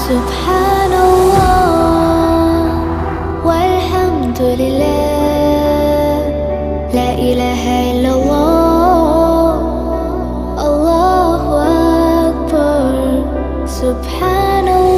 سبحان الله والحمد لله، لا إله إلا الله، الله أكبر. سبحان الله